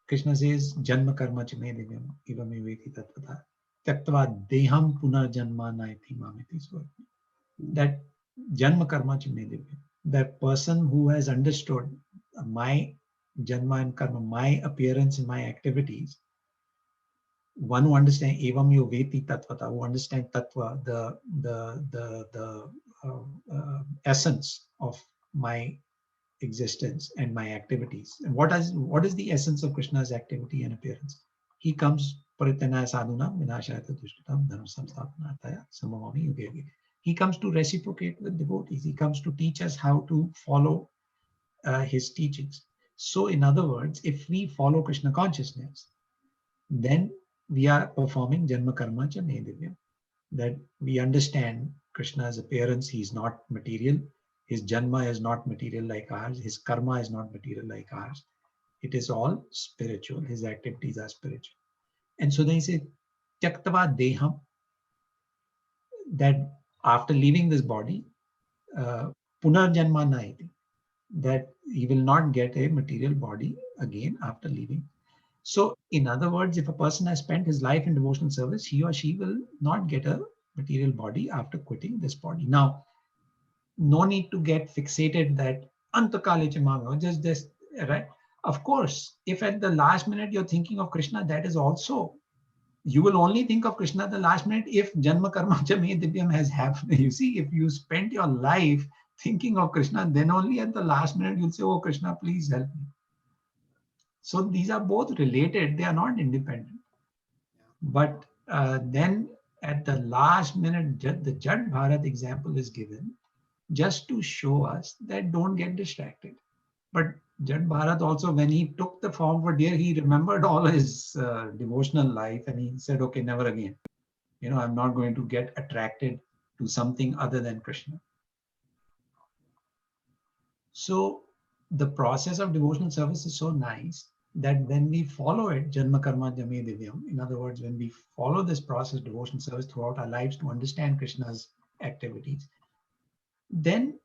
Krishna says, Janma karma cha me divyam ivame veti tatvata tyaktva deham punar janma naiti mamiti swarga. That Janma karma cha me divyam, that person who has understood my Janma and karma, my appearance and my activities, one who understands evam yo veti tatvata, who understands tattva, the essence of my existence and my activities. And what is the essence of Krishna's activity and appearance? He comes parityanaya sadhunam vinashayata dushkatam dharma samsthapanarthaya samavami yuge yuge. He comes to reciprocate with devotees. He comes to teach us how to follow his teachings. So in other words, if we follow Krishna consciousness, then we are performing Janma Karma Cha Me Divyam. That we understand Krishna's appearance, he's not material. His Janma is not material like ours. His Karma is not material like ours. It is all spiritual. His activities are spiritual. And so then he said, Tyaktava Deham, that after leaving this body, Punarjanma Naiti, that he will not get a material body again after leaving. So, in other words, if a person has spent his life in devotional service, he or she will not get a material body after quitting this body. Now, no need to get fixated that Antakale Chamanga, just this, right? Of course, if at the last minute you're thinking of Krishna, that is also, you will only think of Krishna at the last minute if Janma Karma Cha Me Divyam has happened. You see, if you spend your life thinking of Krishna, then only at the last minute you'll say, oh Krishna, please help me. So these are both related, they are not independent. But then at the last minute, the Jad Bharat example is given just to show us that don't get distracted. But Jad Bharat also, when he took the form for deer, he remembered all his devotional life and he said, okay, never again. You know, I'm not going to get attracted to something other than Krishna. So the process of devotional service is so nice that when we follow it, Janma Karma Cha Me Divyam, in other words, when we follow this process, devotional service throughout our lives to understand Krishna's activities, then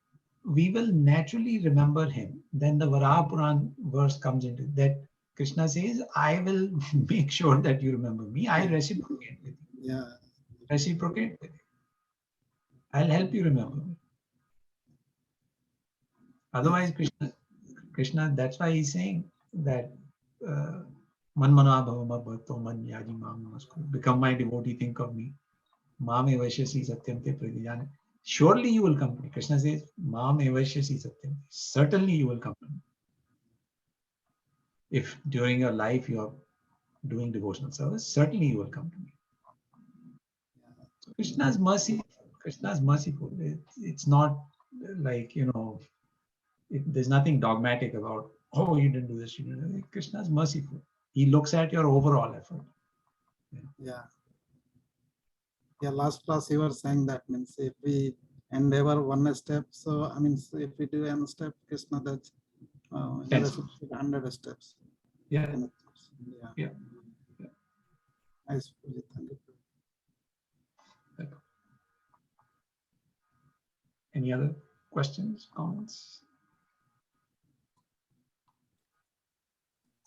we will naturally remember him. Then the Varaha Puran verse comes into that. Krishna says, I will make sure that you remember me. I reciprocate with you. Yeah. Reciprocate with you. I'll help you remember me. Otherwise, Krishna, that's why he's saying that become my devotee, think of me. Mame Vaishyasi Satyam Te Pradijana. Surely you will come to me. Krishna says, Mame Vaishyasi Satyam. Certainly you will come to me. If during your life you are doing devotional service, certainly you will come to me. So Krishna's mercy. Krishna's merciful. It's not like, you know, there's nothing dogmatic about, oh, you didn't do this. You didn't do that. Krishna's merciful. He looks at your overall effort. Yeah. Yeah, last class you were saying that means if we endeavor one step, so I mean if we do one step, Krishna does 100 steps. Yeah. Yeah. Yeah. Nice. Thank you. Any other questions, comments?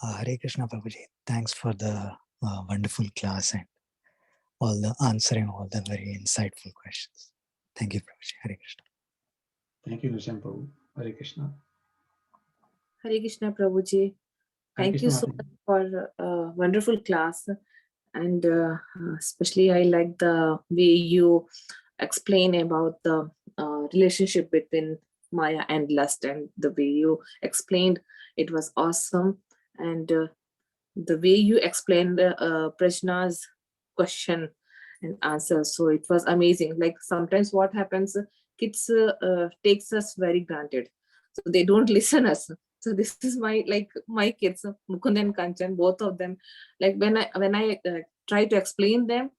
Hare Krishna Prabhuji. Thanks for the wonderful class and all the answering all the very insightful questions. Thank you, Prabhuji. Hare Krishna. Thank you, Nishant Prabhu. Hare Krishna. Hare Krishna Prabhuji. Thank you so much for a wonderful class. And especially I like the way you explain about the relationship between Maya and lust, and the way you explained, it was awesome. And the way you explained Prashna's question and answer, so it was amazing. Like sometimes what happens, kids takes us very granted, so they don't listen us. So this is my kids, Mukund and Kanchan, both of them. Like when I try to explain them,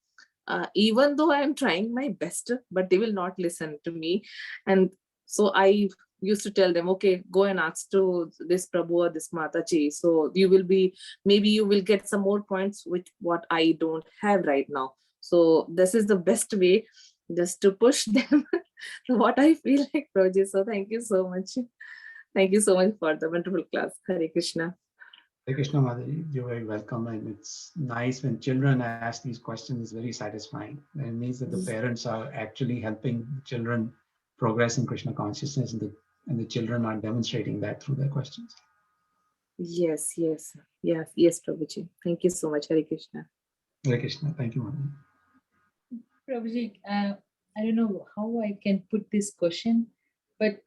even though I am trying my best, but they will not listen to me. And so I used to tell them, okay, go and ask to this Prabhu or this Mataji. So maybe you will get some more points with what I don't have right now. So this is the best way, just to push them. What I feel like, Prabhuji. So thank you so much. Thank you so much for the wonderful class. Hare Krishna. Hare Krishna, Madhuri. You're very welcome. And it's nice when children ask these questions, it's very satisfying. And it means that the parents are actually helping children progress in Krishna consciousness, and the children are demonstrating that through their questions. Yes, Prabhuji. Thank you so much. Hare Krishna. Hare Krishna. Thank you, Madhuri. Prabhuji, I don't know how I can put this question, but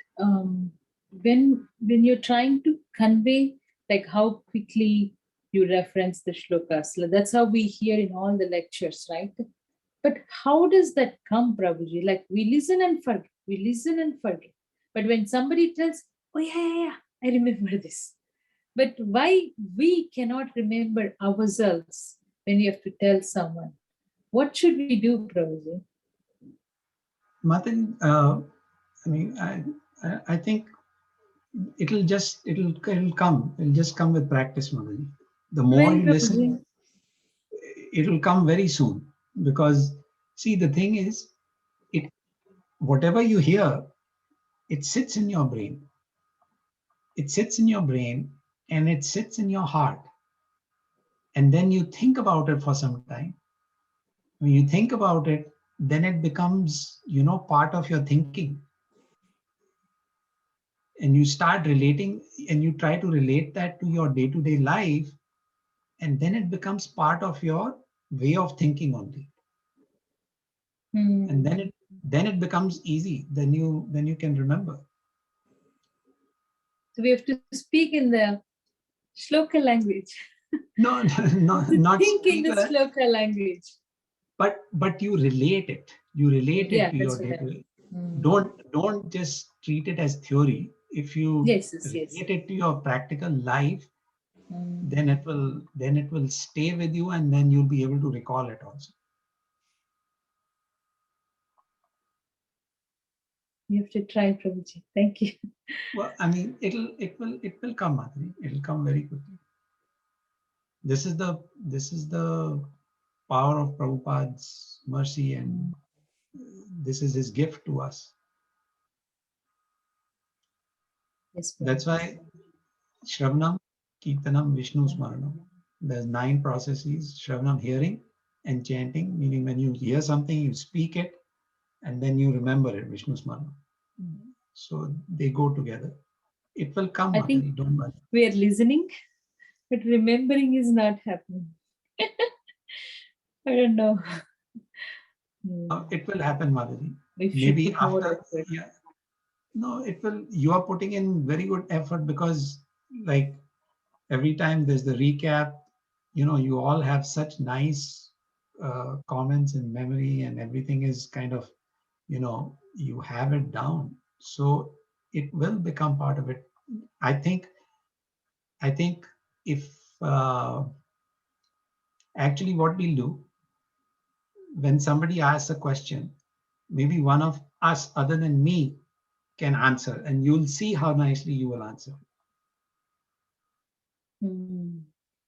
when you're trying to convey like how quickly you reference the shlokas, that's how we hear in all the lectures, right? But how does that come, Prabhuji? Like we listen and forget. But when somebody tells, oh yeah, I remember this. But why we cannot remember ourselves when you have to tell someone. What should we do, Prabhuji? Martin, I mean, I think it'll come. It'll just come with practice, Motherji. The more When, you listen, Prabhuji? it'll come very soon. Because see, the thing is, whatever you hear, it sits in your brain. It sits in your brain and it sits in your heart. And then you think about it for some time. When you think about it, then it becomes, part of your thinking. And you start relating and you try to relate that to your day-to-day life. And then it becomes part of your way of thinking only. And then it becomes easy. Then you can remember. So we have to speak in the shloka language. No, not Think in the speak, shloka language. but you relate it. You relate Yeah, it to that's your what I day-to-day. mean. Don't just treat it as theory. If you Yes. relate it to your practical life, Mm. then it will stay with you, and then you'll be able to recall it also. You have to try, Prabhuji. Thank you. Well, I mean, it will come, Madhuri. It'll come very quickly. This is the power of Prabhupada's mercy, and this is his gift to us. Yes, That's why Shravanam, Kirtanam, Vishnu Smaranam. There's 9 processes: Shravanam, hearing, and chanting, meaning when you hear something, you speak it, and then you remember it, Vishnu Smaranam. So they go together. It will come, I think Madhuri, don't worry. we are listening, but remembering is not happening. I don't know. It will happen, Madhuri. We should Maybe put more after, effort. yeah. No, it will. You are putting in very good effort because, like, every time there's the recap, you all have such nice comments and memory, and everything is kind of, you have it down. So it will become part of it. I think if actually what we'll do, when somebody asks a question, maybe one of us other than me can answer, and you'll see how nicely you will answer.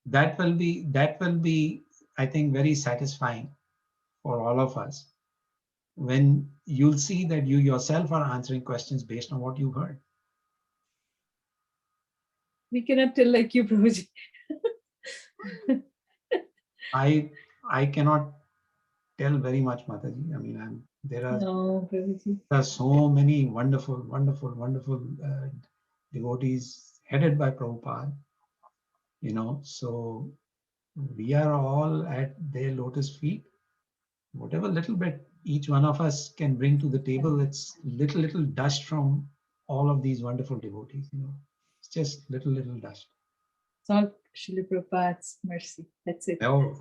That will be, I think, very satisfying for all of us when you'll see that you yourself are answering questions based on what you heard. We cannot tell like you, Prabhuji. I cannot tell very much, Mataji. I mean, there are so many wonderful devotees headed by Prabhupada. So we are all at their lotus feet. Whatever little bit each one of us can bring to the table, it's little dust from all of these wonderful devotees. It's just little dust. It's all Srila Prabhupada's mercy. That's it. Oh,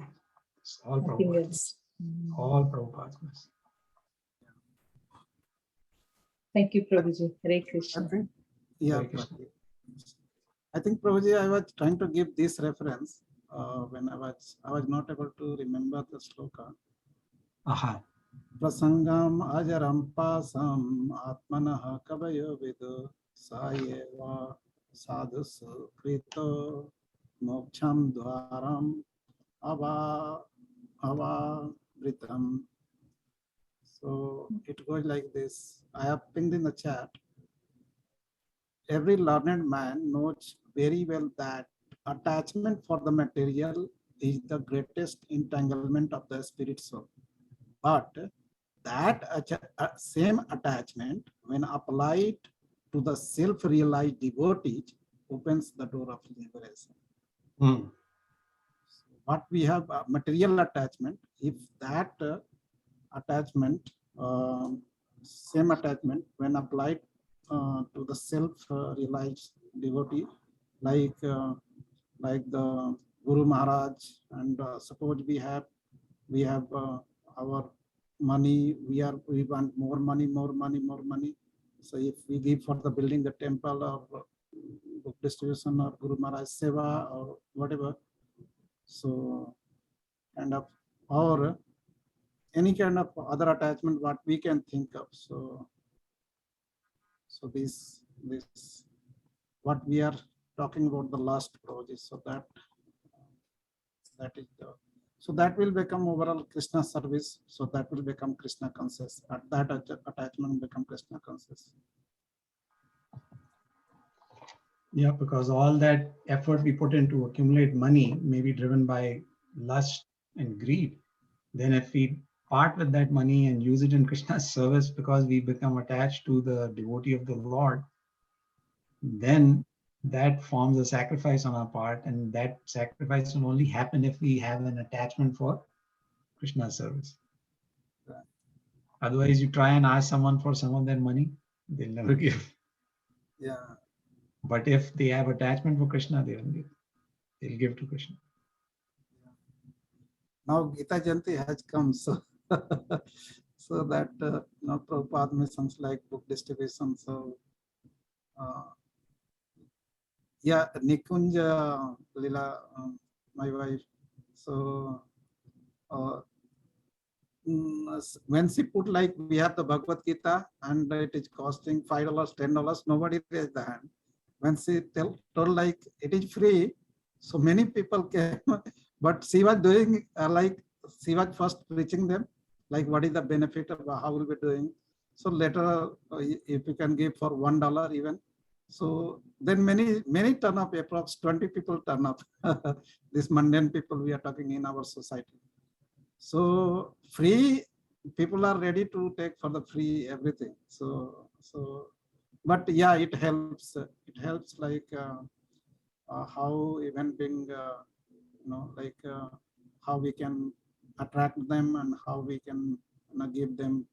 it's all Nothing Prabhupada. else. All Prabhupada's mercy. Thank you, Prabhuji. Hare Krishna. Yeah, I think, Prabhuji, I was trying to give this reference when I was not able to remember the sloka. Aha. Prasangam ajaram pasam atmanah kavayo vidu sayeva sadhus krito moksham dwaram avritam. So it goes like this. I have pinned in the chat. Every learned man knows very well that attachment for the material is the greatest entanglement of the spirit soul. But that same attachment, when applied to the self-realized devotee, opens the door of liberation. What we have material attachment, if that attachment, same attachment, when applied to the self-realized devotee, like the Guru Maharaj, and suppose we have our money, we want more money. So if we give for the building the temple or book distribution or Guru Maharaj Seva or whatever, so kind of, or any kind of other attachment what we can think of. So this what we are talking about the last project. So that is the, so that will become overall Krishna service. So that will become Krishna conscious. That attachment will become Krishna conscious. Yeah, because all that effort we put in to accumulate money may be driven by lust and greed. Then if we part with that money and use it in Krishna's service because we become attached to the devotee of the Lord, then that forms a sacrifice on our part, and that sacrifice will only happen if we have an attachment for Krishna's service. Otherwise, you try and ask someone for some of their money, they'll never give. Yeah. But if they have attachment for Krishna, they will give. They'll give to Krishna. Now Gita Jayanti has come, so so that Prabhupada missions like book distribution. So yeah, Nikunja Lila, my wife. So when she put like we have the Bhagavad Gita and it is costing $5, $10, nobody raised the hand. When she told like it is free, so many people came, but she was doing like she was first preaching them like what is the benefit of how we'll be doing. So later if you can give for $1 even. So then many turn up, approx 20 people turn up. These mundane people we are talking in our society. So free, people are ready to take for the free everything. So but yeah, it helps. It helps like how even being like how we can attract them and how we can give them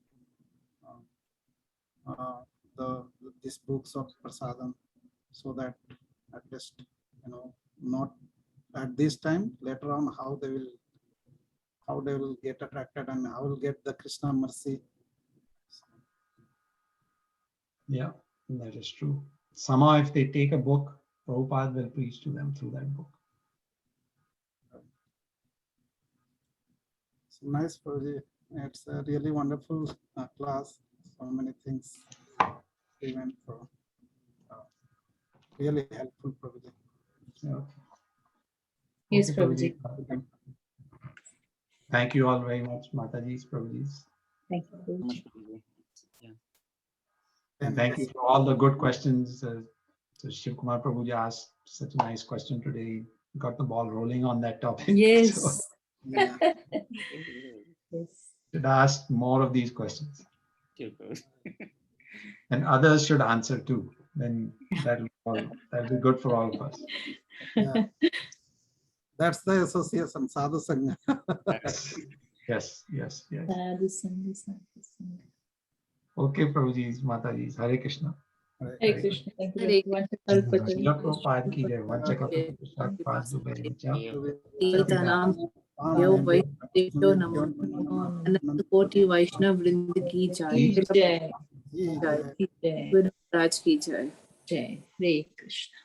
these books of prasadam, so that at least not at this time, later on how they will get attracted and how will get the Krishna mercy. Yeah, that is true. Somehow if they take a book, Prabhupada will preach to them through that book. So nice, Prabhuji. It's a really wonderful class. So many things we went for. Really helpful, Prabhuji. Yeah. Yes, Okay, Prabhuji. Thank you all very much, Mataji's, Prabhuji's. Thank you, So much, Prabhuji. Prabhuji. Yeah. And thank you for all the good questions. So Shiv Kumar Prabhuji asked such a nice question today. Got the ball rolling on that topic. Yes. So Yeah. Yes. should ask more of these questions. Sure, Prabhuji. And others should answer too. Then that'll be good for all of us. Yeah. That's the association, Sadhu Sangha. Yes. Sadhu Sangha, Sadhu Sangha. Okay, Prabhuji's, Mataji's, Hare Krishna. Hare Krishna. Thank you. Hare everyone. Srila Prabhupada ki jai. Vancha kalpa Tanam Yo Vaishnav Namo Anant Koti Vaishnav Vrind ki Jai. Jai. Jai. Jai. Guru Maharaj ki Jai. Jai. Hare Krishna.